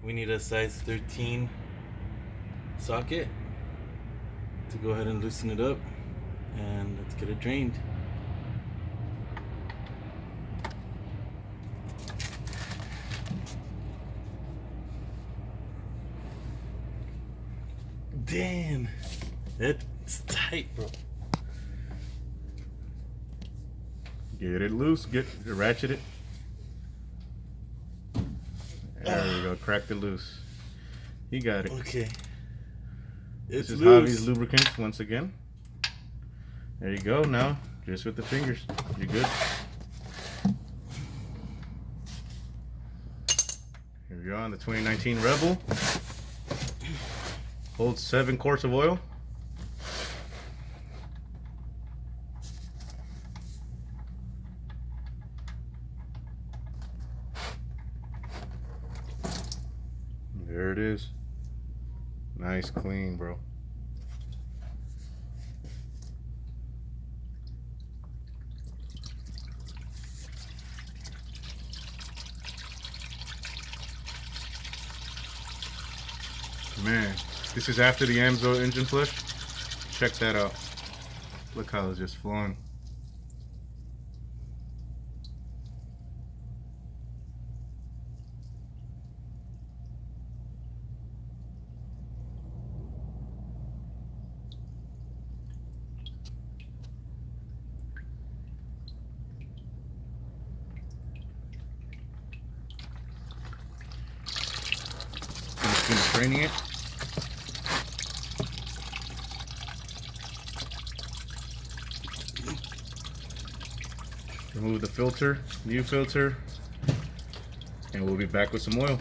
we need a size 13 socket to go ahead and loosen it up, and let's get it drained. Damn, that's tight, bro. Get it loose, ratchet it. There we go, cracked it loose. He got it. Okay. This is loose. Javi's lubricants once again. There you go, now just with the fingers. You're good. Here we go on the 2019 Rebel. Holds 7 quarts of oil. There it is. Nice clean, bro. Man, this is after the AMSOIL engine flush. Check that out. Look how it's just flowing. Finish draining it. Remove the filter, new filter, and we'll be back with some oil.